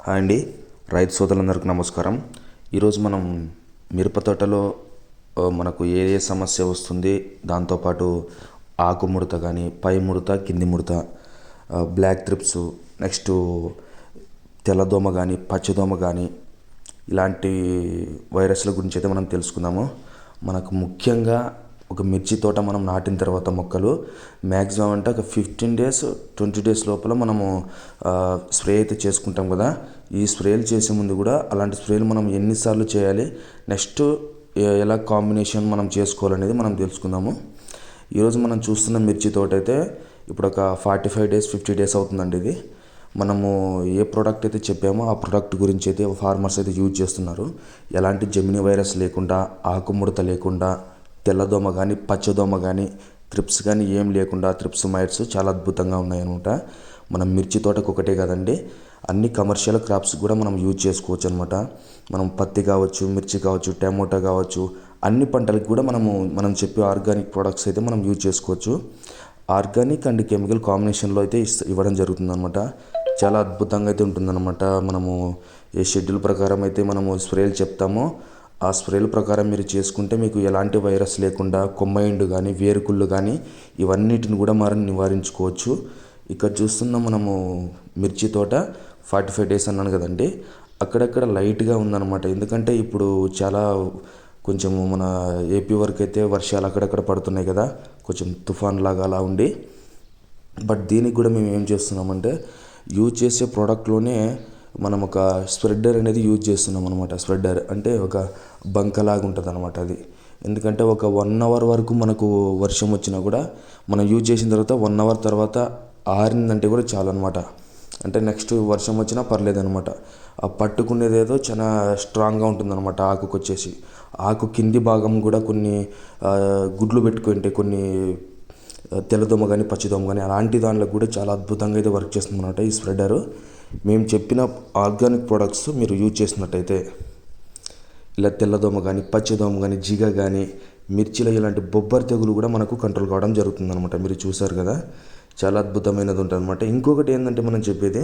Hi అండి, రైతు సోదరులందరికీ నమస్కారం. ఈరోజు మనం మిరప తోటలో మనకు ఏ ఏ సమస్య వస్తుంది, దాంతోపాటు ఆకు ముడత కానీ, పై ముడత, కింది ముడత, బ్లాక్ త్రిప్స్, నెక్స్ట్ తెల్లదోమ కానీ, పచ్చదోమ కానీ, ఇలాంటి వైరస్ల గురించి అయితే మనం తెలుసుకుందాము. మనకు ముఖ్యంగా ఒక మిర్చి తోట మనం నాటిన తర్వాత మొక్కలు మ్యాక్సిమం అంటే ఒక 15 days 20 days లోపల మనము స్ప్రే అయితే చేసుకుంటాం కదా. ఈ స్ప్రేలు చేసే ముందు కూడా అలాంటి స్ప్రేలు మనం ఎన్నిసార్లు చేయాలి, నెక్స్ట్ ఎలా కాంబినేషన్ మనం చేసుకోవాలనేది మనం తెలుసుకుందాము. ఈరోజు మనం చూస్తున్న మిర్చి తోట అయితే ఇప్పుడు ఒక 45 days 50 days అవుతుందండి. ఇది మనము ఏ ప్రోడక్ట్ అయితే చెప్పామో ఆ ప్రోడక్ట్ గురించి అయితే ఫార్మర్స్ అయితే యూజ్ చేస్తున్నారు. ఎలాంటి జెమిని వైరస్ లేకుండా, ఆకుముడత లేకుండా, తెల్లదోమ కానీ, పచ్చదోమ కానీ, త్రిప్స్ కానీ ఏం లేకుండా, త్రిప్స్ మైట్స్ చాలా అద్భుతంగా ఉన్నాయన్నమాట. మనం మిర్చి తోటకు ఒకటే కదండి, అన్ని కమర్షియల్ క్రాప్స్ కూడా మనం యూజ్ చేసుకోవచ్చు అనమాట. మనం పత్తి కావచ్చు, మిర్చి కావచ్చు, టమోటా కావచ్చు, అన్ని పంటలకు కూడా మనం చెప్పే ఆర్గానిక్ ప్రోడక్ట్స్ అయితే మనం యూజ్ చేసుకోవచ్చు. ఆర్గానిక్ అండ్ కెమికల్ కాంబినేషన్లో అయితే ఇవ్వడం జరుగుతుందన్నమాట. చాలా అద్భుతంగా అయితే ఉంటుందన్నమాట. మనము ఏ షెడ్యూల్ ప్రకారం అయితే మనము స్ప్రేలు చెప్తామో ఆ స్ప్రేల ప్రకారం మీరు చేసుకుంటే మీకు ఎలాంటి వైరస్ లేకుండా కొమ్మయిండు కానీ, వేరుకుళ్ళు కానీ ఇవన్నిటిని కూడా మనం నివారించుకోవచ్చు. ఇక్కడ చూస్తున్న మనము మిర్చి తోట 45 days అన్నాను కదండి, అక్కడక్కడ లైట్గా ఉందన్నమాట. ఎందుకంటే ఇప్పుడు చాలా కొంచెము మన ఏపీ వరకు అయితే వర్షాలు అక్కడక్కడ పడుతున్నాయి కదా, కొంచెం తుఫాన్ లాగా అలా ఉండి. బట్ దీనికి కూడా మేము ఏం చేస్తున్నామంటే యూజ్ చేసే ప్రోడక్ట్లోనే మనం ఒక స్ప్రెడ్డర్ అనేది యూజ్ చేస్తున్నాం అనమాట. స్ప్రెడ్డర్ అంటే ఒక బంకలాగా ఉంటుంది అనమాట అది. ఎందుకంటే ఒక 1 hour వరకు మనకు వర్షం వచ్చినా కూడా మనం యూజ్ చేసిన తర్వాత 1 hour తర్వాత ఆరిందంటే కూడా చాలు అనమాట. అంటే నెక్స్ట్ వర్షం వచ్చినా పర్లేదు అనమాట. ఆ పట్టుకునేది ఏదో చాలా స్ట్రాంగ్గా ఉంటుందన్నమాట. ఆకుకు వచ్చేసి ఆకు కింది భాగం కూడా కొన్ని గుడ్లు పెట్టుకుంటే కొన్ని తెల్లదోమ కానీ, పచ్చిదోమ కానీ అలాంటి దాంట్లో కూడా చాలా అద్భుతంగా అయితే వర్క్ చేస్తుంది అనమాట ఈ స్ప్రెడరు. మేము చెప్పిన ఆర్గానిక్ ప్రోడక్ట్స్ మీరు యూజ్ చేసినట్టయితే ఇలా తెల్లదోమ కానీ, పచ్చదోమ కానీ, జిగ కానీ, మిర్చిలో ఇలాంటి బొబ్బర్ తెగులు కూడా మనకు కంట్రోల్ కావడం జరుగుతుంది అనమాట. మీరు చూసారు కదా, చాలా అద్భుతమైనది ఉంటుంది అనమాట. ఇంకొకటి ఏంటంటే మనం చెప్పేది,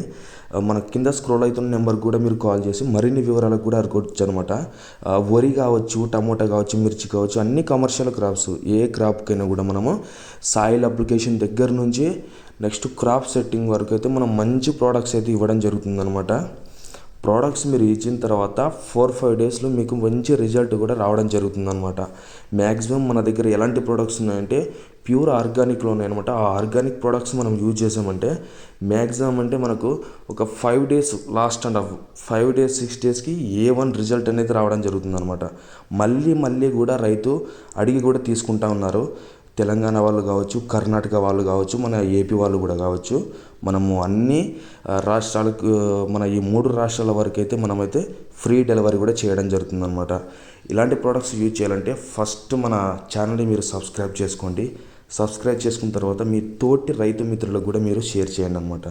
మన కింద స్క్రోల్ అవుతున్న నెంబర్కి కూడా మీరు కాల్ చేసి మరిన్ని వివరాలకు కూడా అడుకోవచ్చు అనమాట. వరి కావచ్చు, టమోటా కావచ్చు, మిర్చి కావచ్చు, అన్ని కమర్షియల్ క్రాప్స్ ఏ క్రాప్కైనా కూడా మనము సాయిల్ అప్లికేషన్ దగ్గర నుంచి నెక్స్ట్ క్రాప్ సెట్టింగ్ వరకు అయితే మనం మంచి ప్రోడక్ట్స్ అయితే ఇవ్వడం జరుగుతుందన్నమాట. ప్రోడక్ట్స్ మీరు ఇచ్చిన తర్వాత 4-5 daysలో మీకు మంచి రిజల్ట్ కూడా రావడం జరుగుతుందన్నమాట. మ్యాక్సిమం మన దగ్గర ఎలాంటి ప్రోడక్ట్స్ ఉన్నాయంటే ప్యూర్ ఆర్గానిక్లో ఉన్నాయన్నమాట. ఆ ఆర్గానిక్ ప్రోడక్ట్స్ మనం యూజ్ చేసామంటే మ్యాక్సిమం అంటే మనకు ఒక 5 days last and 5 days 6 daysకి A1 result అనేది రావడం జరుగుతుందన్నమాట. మళ్ళీ కూడా రైతు అడిగి కూడా తీసుకుంటా ఉన్నారు. తెలంగాణ వాళ్ళు కావచ్చు, కర్ణాటక వాళ్ళు కావచ్చు, మన ఏపీ వాళ్ళు కూడా కావచ్చు. మనము అన్ని రాష్ట్రాలకు మన ఈ 3 రాష్ట్రాల వరకు అయితే మనమైతే ఫ్రీ డెలివరీ కూడా చేయడం జరుగుతుందన్నమాట. ఇలాంటి ప్రోడక్ట్స్ యూజ్ చేయాలంటే ఫస్ట్ మన ఛానల్ని మీరు సబ్స్క్రైబ్ చేసుకోండి. సబ్స్క్రైబ్ చేసుకున్న తర్వాత మీ తోటి రైతు మిత్రులకు కూడా మీరు షేర్ చేయండి అనమాట.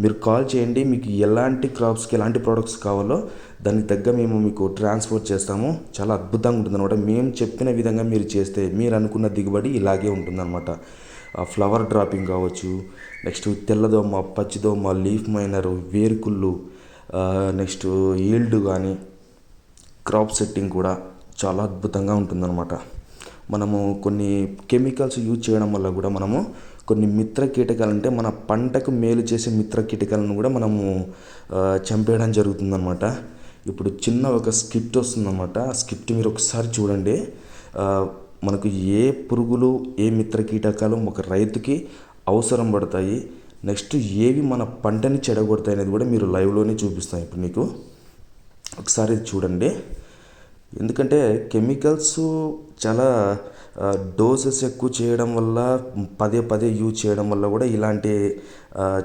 మీరు కాల్ చేయండి, మీకు ఎలాంటి క్రాప్స్కి ఎలాంటి ప్రోడక్ట్స్ కావాలో దానికి తగ్గ మేము మీకు ట్రాన్స్పోర్ట్ చేస్తాము. చాలా అద్భుతంగా ఉంటుందన్నమాట. మేము చెప్పిన విధంగా మీరు చేస్తే మీరు అనుకున్న దిగుబడి ఇలాగే ఉంటుందన్నమాట. ఫ్లవర్ డ్రాపింగ్ కావచ్చు, నెక్స్ట్ తెల్లదోమ, పచ్చిదోమ, లీఫ్ మైనరు, వేరుకుళ్ళు, నెక్స్ట్ ఈల్డ్ కానీ, క్రాప్ సెట్టింగ్ కూడా చాలా అద్భుతంగా ఉంటుందన్నమాట. మనము కొన్ని కెమికల్స్ యూజ్ చేయడం వల్ల కూడా మనము కొన్ని మిత్ర కీటకాలు అంటే మన పంటకు మేలు చేసే మిత్ర కీటకాలను కూడా మనము చంపేయడం జరుగుతుందన్నమాట. ఇప్పుడు చిన్న ఒక స్క్రిప్ట్ వస్తుందన్నమాట. ఆ స్క్రిప్ట్ మీరు ఒకసారి చూడండి. మనకు ఏ పురుగులు, ఏ మిత్ర కీటకాలు ఒక రైతుకి అవసరం పడతాయి, నెక్స్ట్ ఏవి మన పంటని చెడగొడతాయి అనేది కూడా మీరు లైవ్లోనే చూపిస్తాను ఇప్పుడు మీకు. ఒకసారి చూడండి. ఎందుకంటే కెమికల్స్ చాలా డోసెస్ ఎక్కువ చేయడం వల్ల, పదే యూజ్ చేయడం వల్ల కూడా ఇలాంటి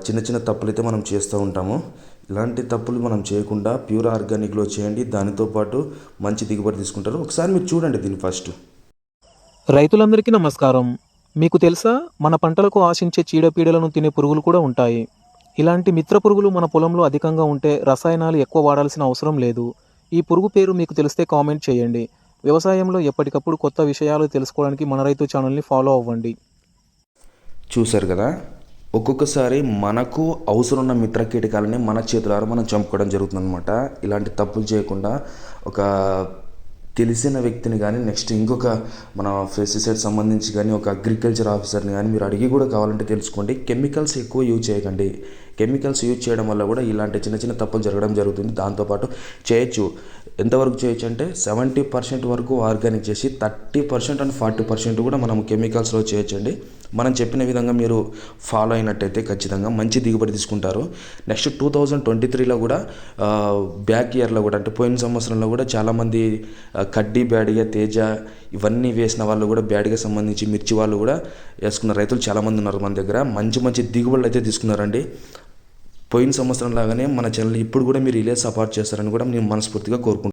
చిన్న తప్పులు అయితే మనం చేస్తూ ఉంటాము. ఇలాంటి తప్పులు మనం చేయకుండా ప్యూర్ ఆర్గానిక్లో చేయండి. దానితో పాటు మంచి దిగుబడి తీసుకుంటారు. ఒకసారి మీరు చూడండి దీన్ని ఫస్ట్. రైతులందరికీ నమస్కారం. మీకు తెలుసా, మన పంటలకు ఆశించే చీడపీడలను తినే పురుగులు కూడా ఉంటాయి. ఇలాంటి మిత్ర పురుగులు మన పొలంలో అధికంగా ఉంటే రసాయనాలు ఎక్కువ వాడాల్సిన అవసరం లేదు. ఈ పురుగు పేరు మీకు తెలిస్తే కామెంట్ చేయండి. వ్యవసాయంలో ఎప్పటికప్పుడు కొత్త విషయాలు తెలుసుకోవడానికి మన రైతు ఛానల్ని ఫాలో అవ్వండి. చూశారు కదా, ఒక్కొక్కసారి మనకు అవసరం ఉన్న మిత్ర కీటకాలని మన చేతులారా మనం చంపుకోవడం జరుగుతుందన్నమాట. ఇలాంటి తప్పులు చేయకుండా ఒక తెలిసిన వ్యక్తిని కానీ నెక్స్ట్ ఇంకొక మన పెస్టిసైడ్ సంబంధించి కానీ ఒక అగ్రికల్చర్ ఆఫీసర్ని కానీ మీరు అడిగి కూడా కావాలంటే తెలుసుకోండి. కెమికల్స్ ఎక్కువ యూజ్ చేయకండి. కెమికల్స్ యూజ్ చేయడం వల్ల కూడా ఇలాంటి చిన్న చిన్న తప్పులు జరగడం జరుగుతుంది. దాంతోపాటు చేయొచ్చు, ఎంతవరకు చేయొచ్చు అంటే 70% వరకు ఆర్గానిక్ చేసి 30% అండ్ 40% కూడా మనం కెమికల్స్లో చేయొచ్చండి. మనం చెప్పిన విధంగా మీరు ఫాలో అయినట్టయితే ఖచ్చితంగా మంచి దిగుబడి తీసుకుంటారు. నెక్స్ట్ 2023లో కూడా బ్యాక్ ఇయర్లో కూడా అంటే పోయిన సంవత్సరంలో కూడా చాలామంది కడ్డీ బ్యాడిగా తేజ ఇవన్నీ వేసిన వాళ్ళు కూడా బ్యాడిగా సంబంధించి మిర్చి వాళ్ళు కూడా వేసుకున్న రైతులు చాలామంది ఉన్నారు మన దగ్గర. మంచి మంచి దిగుబడులు అయితే తీసుకున్నారండి. పోయిన సంవత్సరం లాగానే మన ఛానల్ ఇప్పుడు కూడా మీరు ఇలే సపోర్ట్ చేస్తారని కూడా నేను మనస్ఫూర్తిగా కోరుకుంటున్నాను.